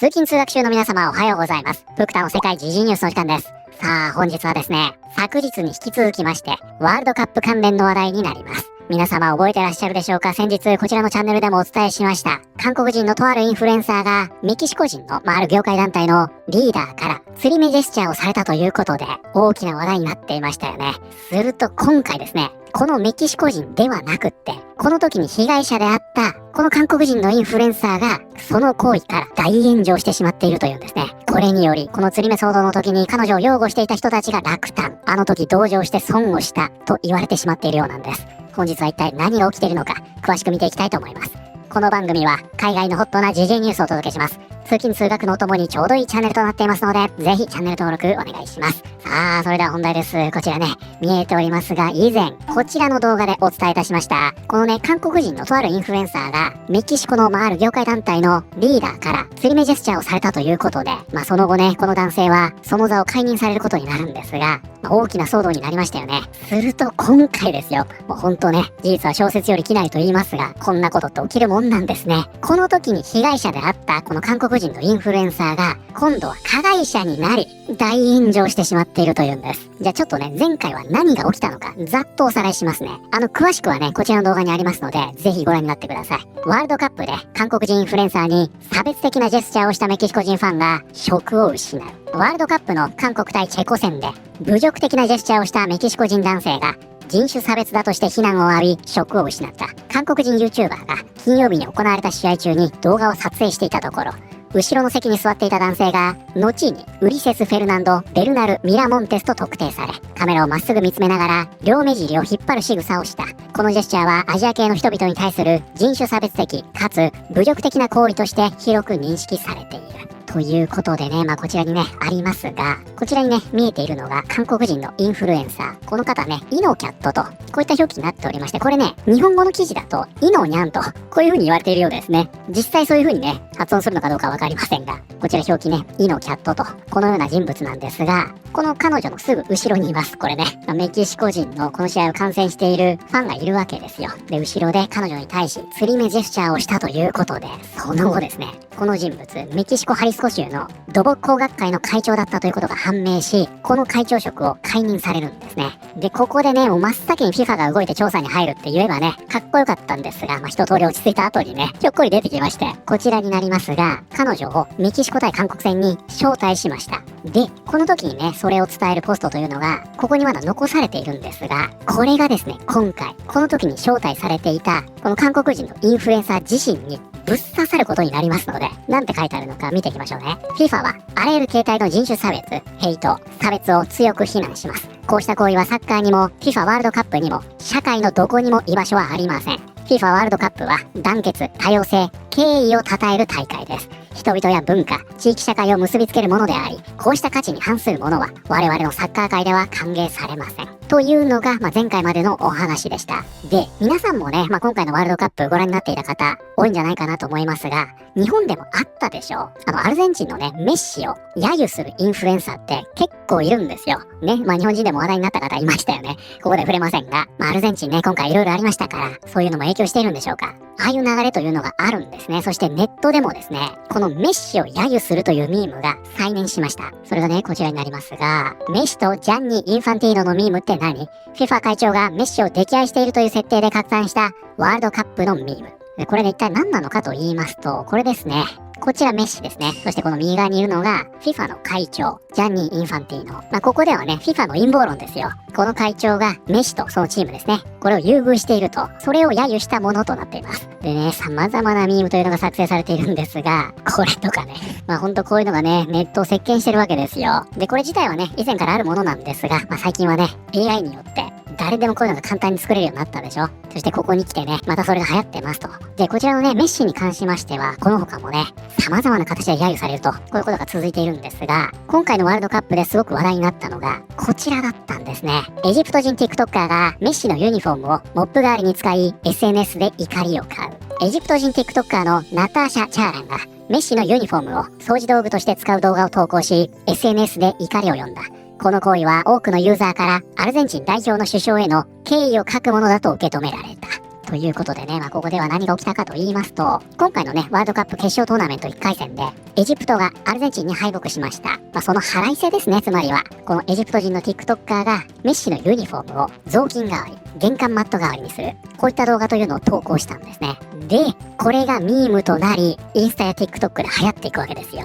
通勤通学中の皆様おはようございます。福田の世界時事ニュースの時間です。さあ本日はですね、昨日に引き続きましてワールドカップ関連の話題になります。皆様覚えてらっしゃるでしょうか。先日こちらのチャンネルでもお伝えしました韓国人のとあるインフルエンサーがメキシコ人の、ある業界団体のリーダーから釣り目ジェスチャーをされたということで大きな話題になっていましたよね。すると今回ですね、このメキシコ人ではなくってこの時に被害者であったこの韓国人のインフルエンサーがその行為から大炎上してしまっているというんですね。これによりこの釣り目騒動の時に彼女を擁護していた人たちが落胆、あの時同情して損をしたと言われてしまっているようなんです。本日は一体何が起きているのか詳しく見ていきたいと思います。この番組は海外のホットな時事ニュースをお届けします。通勤通学のお供にちょうどいいチャンネルとなっていますので、ぜひチャンネル登録お願いします。さあそれでは本題です。こちらね、見えておりますが、以前こちらの動画でお伝えいたしましたこのね、韓国人のとあるインフルエンサーがメキシコのある業界団体のリーダーから釣り目ジェスチャーをされたということで、その後ね、この男性はその座を解任されることになるんですが、大きな騒動になりましたよね。すると今回ですよ、もうほんとね、事実は小説より奇なりと言いますが、こんなことって起きるもんなんですね。この時に被害者であったこの韓国人のインフルエンサーが今度は加害者になり大炎上してしまっているというんです。じゃあちょっとね、前回は何が起きたのかざっとおさらいしますね。詳しくはね、こちらの動画にありますので、ぜひご覧になってください。ワールドカップで韓国人インフルエンサーに差別的なジェスチャーをしたメキシコ人ファンが職を失う。ワールドカップの韓国対チェコ戦で侮辱的なジェスチャーをしたメキシコ人男性が人種差別だとして非難を浴び職を失った韓国人 YouTuber が金曜日に行われた試合中に動画を撮影していたところ、後ろの席に座っていた男性が後にウリセス・フェルナンド・ベルナル・ミラモンテスと特定され、カメラをまっすぐ見つめながら両目尻を引っ張る仕草をした。このジェスチャーはアジア系の人々に対する人種差別的かつ侮辱的な行為として広く認識されているということでね、こちらにねありますが、こちらにね見えているのが韓国人のインフルエンサー、この方ね、イノキャットとこういった表記になっておりまして、これね、日本語の記事だとイノニャンとこういう風に言われているようですね。実際そういう風にね発音するのかどうかわかりませんが、こちら表記ね、イノキャットとこのような人物なんですが、この彼女のすぐ後ろにいます。これね、メキシコ人のこの試合を観戦しているファンがいるわけですよ。で、後ろで彼女に対し釣り目ジェスチャーをしたということで、その後ですね、この人物、メキシコハリスコ州の土木工学会の会長だったということが判明し、この会長職を解任されるんですね。で、ここでね、もう真っ先に FIFA が動いて調査に入るって言えばね、かっこよかったんですが、一通り落ち着いた後にね、ひょっこり出てきまして、こちらになりますが、彼女をメキシコ対韓国戦に招待しました。で、この時にね、それを伝えるポストというのが、ここにまだ残されているんですが、これがですね、今回、この時に招待されていた、この韓国人のインフルエンサー自身に、ぶっ刺さることになりますので、なんて書いてあるのか見ていきましょうね。FIFA はあらゆる形態の人種差別、ヘイト、差別を強く非難します。こうした行為はサッカーにも FIFA ワールドカップにも社会のどこにも居場所はありません。FIFA ワールドカップは団結、多様性、敬意を称える大会です。人々や文化、地域社会を結びつけるものであり、こうした価値に反するものは我々のサッカー界では歓迎されません。というのが、前回までのお話でした。で、皆さんもね、今回のワールドカップご覧になっていた方多いんじゃないかなと思いますが、日本でもあったでしょう。アルゼンチンのね、メッシを揶揄するインフルエンサーって結構いるんですよ。ね、日本人でも話題になった方いましたよね。ここで触れませんが、アルゼンチンね、今回いろいろありましたから、そういうのも影響しているんでしょうか。ああいう流れというのがあるんですね。そしてネットでもですね、このメッシを揶揄するというミームが再燃しました。それがね、こちらになりますが、メッシとジャンニ・インファンティーノのミームって何？ FIFA 会長がメッシを溺愛しているという設定で拡散したワールドカップのミーム。これで一体何なのかと言いますと、これですね。こちらメッシですね。そしてこの右側にいるのが FIFA の会長、ジャンニー・インファンティーノ。ここではね、FIFA の陰謀論ですよ。この会長がメッシとそのチームですね、これを優遇していると、それを揶揄したものとなっています。でね、様々なミームというのが作成されているんですが、これとかね、ほんとこういうのがね、ネットを席巻してるわけですよ。で、これ自体はね、以前からあるものなんですが、最近はね、AI によって誰でもこういうのが簡単に作れるようになったでしょ。そしてここに来てね、またそれが流行ってますと。で、こちらのね、メッシに関しましては、この他もね、様々な形で揶揄されると、こういうことが続いているんですが、今回のワールドカップですごく話題になったのが、こちらだったんですね。エジプト人 TikToker がメッシのユニフォームをモップ代わりに使い、SNS で怒りを買う。エジプト人 TikToker のナターシャ・チャーランが、メッシのユニフォームを掃除道具として使う動画を投稿し、SNS で怒りを呼んだ。この行為は多くのユーザーからアルゼンチン代表の首相への敬意を欠くものだと受け止められた。ということでね、ここでは何が起きたかと言いますと、今回のね、ワールドカップ決勝トーナメント1回戦で、エジプトがアルゼンチンに敗北しました。その腹いせですね、つまりは。このエジプト人の TikToker が、メッシのユニフォームを雑巾代わり、玄関マット代わりにする。こういった動画というのを投稿したんですね。で、これがミームとなり、インスタや TikTok で流行っていくわけですよ。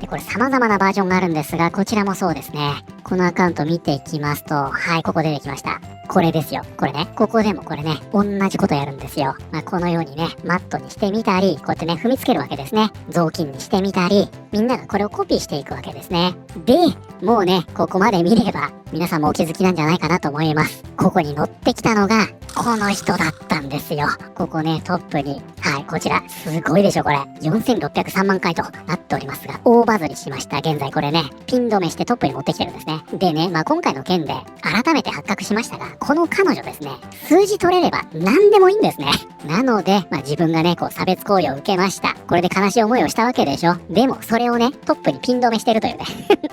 で、これ様々なバージョンがあるんですが、こちらもそうですね。このアカウント見ていきますと、はい、ここ出てきました。これですよ。これね、ここでもこれね、同じことやるんですよ。このようにね、マットにしてみたり、こうやってね、踏みつけるわけですね。雑巾にしてみたり、みんながこれをコピーしていくわけですね。で、もうね、ここまで見れば、皆さんもお気づきなんじゃないかなと思います。ここに乗ってきたのが、この人だったんですよ。ここね、トップに。はい、こちら、すごいでしょ、これ。4603万回となっておりますが、大バズりしました。現在これね、ピン止めしてトップに持ってきてるんですね。でね、今回の件で、改めて発覚しましたが、この彼女ですね、数字取れれば何でもいいんですね。なので、自分がね、こう差別行為を受けました。これで悲しい思いをしたわけでしょ。でも、それをね、トップにピン止めしてるというね。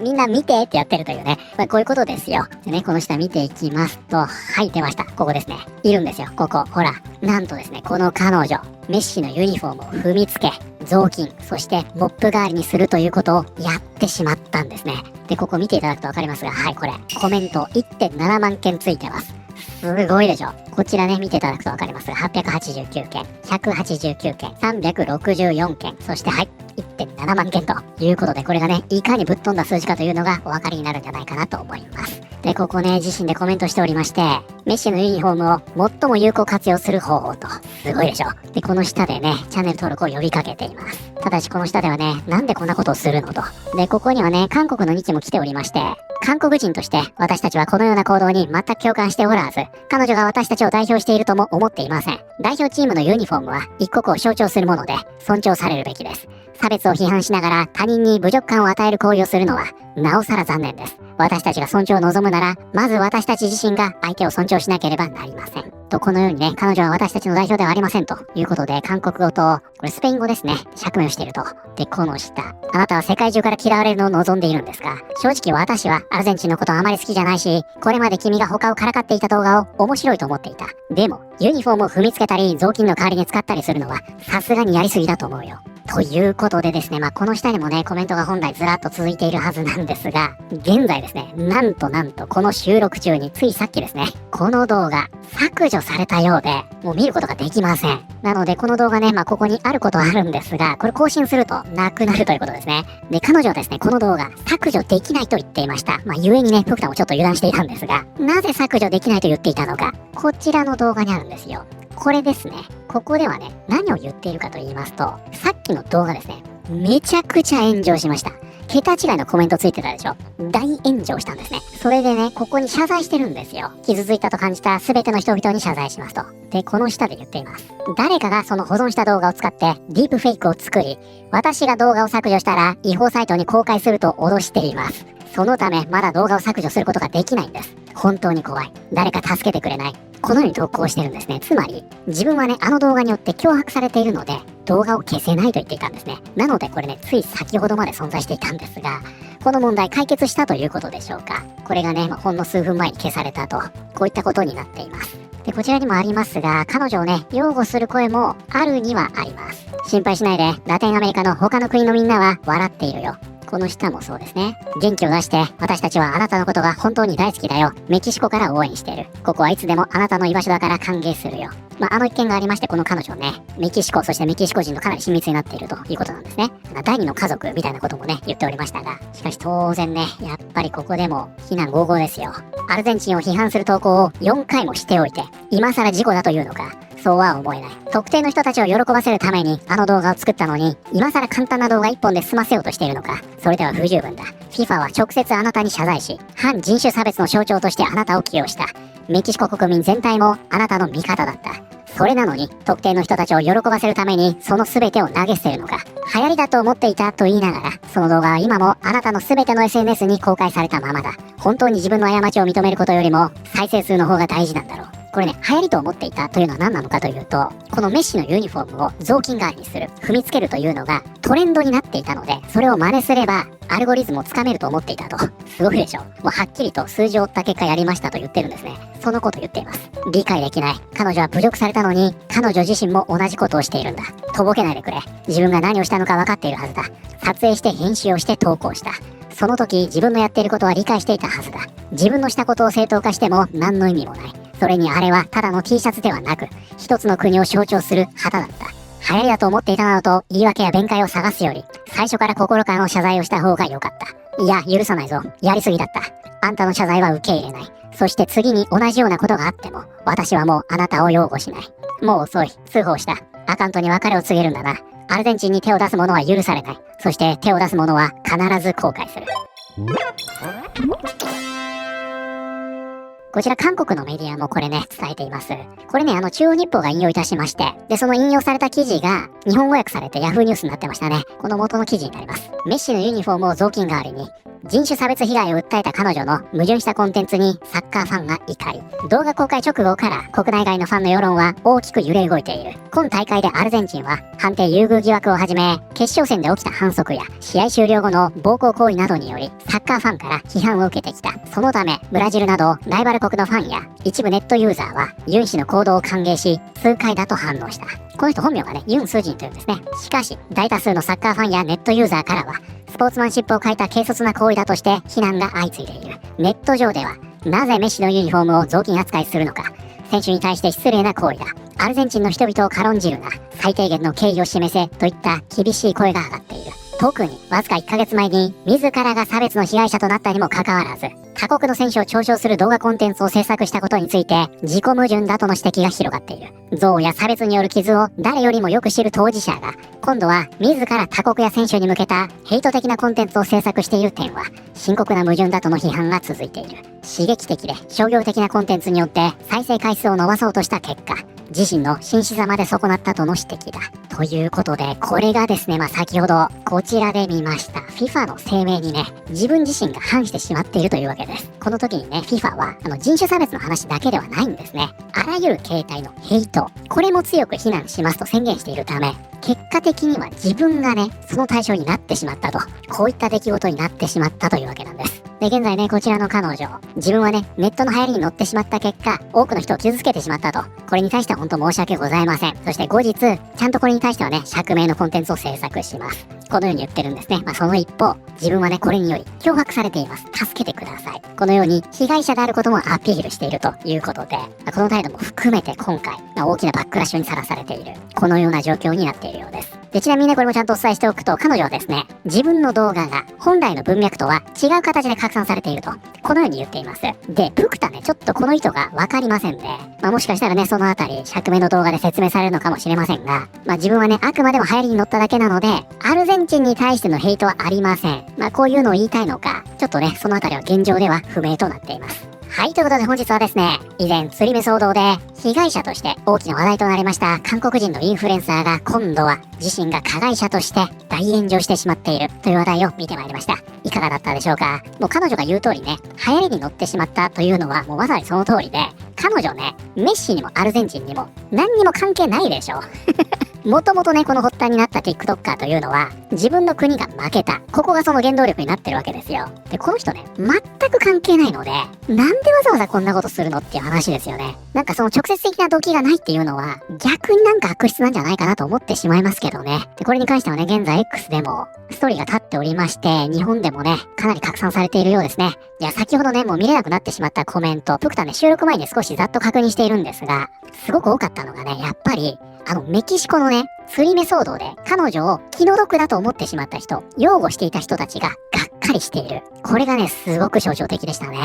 みんな見てってやってるというね。こういうことですよ。でね、この下見ていきますと、はい、出ました。ここですね。いるんですよ。ここ、ほら。なんとですね、この彼女、メッシのユニフォームを踏みつけ、雑巾、そしてモップ代わりにするということをやってしまったんですね。で、ここ見ていただくとわかりますが、はい、これ、コメント 1.7 万件ついてます。すごいでしょ。こちらね、見ていただくとわかりますが、889件、189件、364件、そしてはい、1.7 万件ということで、これがね、いかにぶっ飛んだ数字かというのがお分かりになるんじゃないかなと思います。で、ここね、自身でコメントしておりまして、メッシのユニフォームを最も有効活用する方法と、すごいでしょ。で、この下でね、チャンネル登録を呼びかけています。ただし、この下ではね、なんでこんなことをするのと。で、ここにはね、韓国の日記も来ておりまして、韓国人として私たちはこのような行動に全く共感しておらず、彼女が私たちを代表しているとも思っていません。代表チームのユニフォームは一国を象徴するもので尊重されるべきです。差別を批判しながら他人に侮辱感を与える行為をするのはなおさら残念です。私たちが尊重を望むなら、まず私たち自身が相手を尊重しなければなりません。と、このようにね、彼女は私たちの代表ではありませんということで、韓国語と、これスペイン語ですね、釈明をしていると。で、この下、あなたは世界中から嫌われるのを望んでいるんですが、正直私はアルゼンチンのことあまり好きじゃないし、これまで君が他をからかっていた動画を面白いと思っていた。でも、ユニフォームを踏みつけたり、雑巾の代わりに使ったりするのは、さすがにやりすぎだと思うよ。ということでですね、この下にもね、コメントが本来ずらっと続いているはずなんですが、現在ですね、なんとこの収録中についさっきですね、この動画削除されたようで、もう見ることができません。なので、この動画ね、ここにあることはあるんですが、これ更新するとなくなるということですね。で、彼女はですね、この動画削除できないと言っていました。ゆえにね、僕らもちょっと油断していたんですが、なぜ削除できないと言っていたのか、こちらの動画にあるんですよ。これですね。ここではね、何を言っているかと言いますと、さっきの動画ですね、めちゃくちゃ炎上しました。桁違いのコメントついてたでしょ。大炎上したんですね。それでね、ここに謝罪してるんですよ。傷ついたと感じた全ての人々に謝罪しますと。で、この下で言っています。誰かがその保存した動画を使ってディープフェイクを作り、私が動画を削除したら違法サイトに公開すると脅しています。そのため、まだ動画を削除することができないんです。本当に怖い。誰か助けてくれない。このように投稿してるんですね。つまり、自分はね、あの動画によって脅迫されているので、動画を消せないと言っていたんですね。なのでこれね、つい先ほどまで存在していたんですが、この問題解決したということでしょうか。これがね、ほんの数分前に消されたと、こういったことになっています。で、こちらにもありますが、彼女をね、擁護する声もあるにはあります。心配しないで、ラテンアメリカの他の国のみんなは笑っているよ。この下もそうですね。元気を出して、私たちはあなたのことが本当に大好きだよ。メキシコから応援している。ここはいつでもあなたの居場所だから歓迎するよ。あの一件がありまして、この彼女ね、メキシコ、そしてメキシコ人とかなり親密になっているということなんですね。第二の家族みたいなこともね、言っておりましたが、しかし当然ね、やっぱりここでも非難合々ですよ。アルゼンチンを批判する投稿を4回もしておいて、今更事故だというのか。そうは思えない。特定の人たちを喜ばせるためにあの動画を作ったのに、今更簡単な動画1本で済ませようとしているのか。それでは不十分だ。FIFA は直接あなたに謝罪し、反人種差別の象徴としてあなたを起用した。メキシコ国民全体もあなたの味方だった。それなのに、特定の人たちを喜ばせるために、その全てを投げ捨てるのか。流行りだと思っていたと言いながら、その動画は今もあなたの全ての SNS に公開されたままだ。本当に自分の過ちを認めることよりも、再生数の方が大事なんだろう。これね、流行りと思っていたというのは何なのかというと、このメッシのユニフォームを雑巾代わりにする、踏みつけるというのがトレンドになっていたので、それを真似すればアルゴリズムをつかめると思っていたと。すごいでしょ。もうはっきりと数字を追った結果やりましたと言ってるんですね。そのこと言っています。理解できない。彼女は侮辱されたのに、彼女自身も同じことをしているんだ。とぼけないでくれ。自分が何をしたのか分かっているはずだ。撮影して編集をして投稿した。その時自分のやっていることは理解していたはずだ。自分のしたことを正当化しても何の意味もない。それにあれはただの T シャツではなく、一つの国を象徴する旗だった。流行りだと思っていたなどと言い訳や弁解を探すより、最初から心からの謝罪をした方が良かった。いや、許さないぞ。やりすぎだった。あんたの謝罪は受け入れない。そして次に同じようなことがあっても、私はもうあなたを擁護しない。もう遅い。通報した。アカントに別れを告げるんだな。アルゼンチンに手を出す者は許されない。そして手を出す者は必ず後悔する。こちら韓国のメディアもこれね、伝えています。これね、中央日報が引用いたしまして、で、その引用された記事が日本語訳されて Yahoo ニュースになってましたね。この元の記事になります。メッシのユニフォームを雑巾代わりに、人種差別被害を訴えた彼女の矛盾したコンテンツにサッカーファンが怒り。動画公開直後から国内外のファンの世論は大きく揺れ動いている。今大会でアルゼンチンは判定優遇疑惑をはじめ、決勝戦で起きた反則や試合終了後の暴行行為などによりサッカーファンから批判を受けてきた。そのためブラジルなどライバル国のファンや一部ネットユーザーはユン氏の行動を歓迎し、痛快だと反応した。この人本名がね、ユン・スジンというんですね。しかし大多数のサッカーファンやネットユーザーからはスポーツマンシップを欠いた軽率な行為だとして非難が相次いでいる。ネット上では、なぜメッシのユニフォームを雑巾扱いするのか、選手に対して失礼な行為だ、アルゼンチンの人々を軽んじるな、最低限の敬意を示せといった厳しい声が上がっている。特にわずか1ヶ月前に自らが差別の被害者となったにもかかわらず、他国の選手を嘲笑する動画コンテンツを制作したことについて自己矛盾だとの指摘が広がっている。憎悪や差別による傷を誰よりもよく知る当事者が、今度は自ら他国や選手に向けたヘイト的なコンテンツを制作している点は深刻な矛盾だとの批判が続いている。刺激的で商業的なコンテンツによって再生回数を伸ばそうとした結果、自身の真摯さまで損なったとの指摘だ。ということで、これがですね、先ほどこちらで見ました FIFA の声明にね、自分自身が反してしまっているというわけです。この時にね、FIFA は人種差別の話だけではないんですね。あらゆる形態のヘイト、これも強く非難しますと宣言しているため、結果的には自分がね、その対象になってしまったと、こういった出来事になってしまったというわけなんです。で、現在ね、こちらの彼女、自分はね、ネットの流行りに乗ってしまった結果、多くの人を傷つけてしまったと。これに対しては本当申し訳ございません。そして後日、ちゃんとこれに対してはね、釈明のコンテンツを制作します。このように言ってるんですね。その一方、自分はね、これにより脅迫されています。助けてください。このように、被害者であることもアピールしているということで、この態度も含めて今回、大きなバックラッシュにさらされている。このような状況になっているようです。で、ちなみにね、これもちゃんとお伝えしておくと、彼女はですね、自分の動画が本来の文脈とは違う形で拡散されていると、このように言っています。で、プクタね、ちょっとこの意図がわかりませんで、もしかしたらね、そのあたり、釈明の動画で説明されるのかもしれませんが、自分はね、あくまでも流行りに乗っただけなので、アルゼンチンに対してのヘイトはありません。こういうのを言いたいのか、ちょっとね、そのあたりは現状では不明となっています。はい、ということで本日はですね、以前釣り目騒動で被害者として大きな話題となりました韓国人のインフルエンサーが今度は自身が加害者として大炎上してしまっているという話題を見てまいりました。いかがだったでしょうか。もう彼女が言う通りね、流行りに乗ってしまったというのはもうまさにその通りで、彼女ね、メッシにもアルゼンチンにも何にも関係ないでしょ。もともとね、この発端になった TikToker というのは、自分の国が負けた。ここがその原動力になってるわけですよ。で、この人ね、全く関係ないので、なんでわざわざこんなことするのっていう話ですよね。その直接的な動機がないっていうのは、逆に悪質なんじゃないかなと思ってしまいますけどね。で、これに関してはね、現在 X でもストーリーが立っておりまして、日本でもね、かなり拡散されているようですね。いや、先ほどね、もう見れなくなってしまったコメント、プクタね、収録前に少しざっと確認しているんですが、すごく多かったのがね、やっぱり、メキシコのね、釣り目騒動で彼女を気の毒だと思ってしまった人、擁護していた人たちががっかりしている。これがね、すごく象徴的でしたね。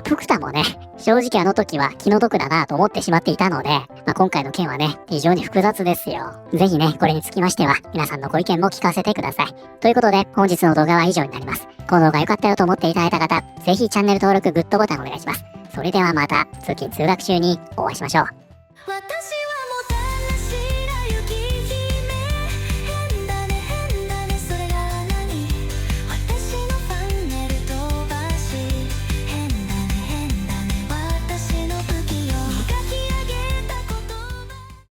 プクタもね、正直あの時は気の毒だなと思ってしまっていたので、今回の件はね、非常に複雑ですよ。ぜひね、これにつきましては、皆さんのご意見も聞かせてください。ということで、本日の動画は以上になります。この動画良かったよと思っていただいた方、ぜひチャンネル登録、グッドボタンお願いします。それではまた、通勤通学中にお会いしましょう。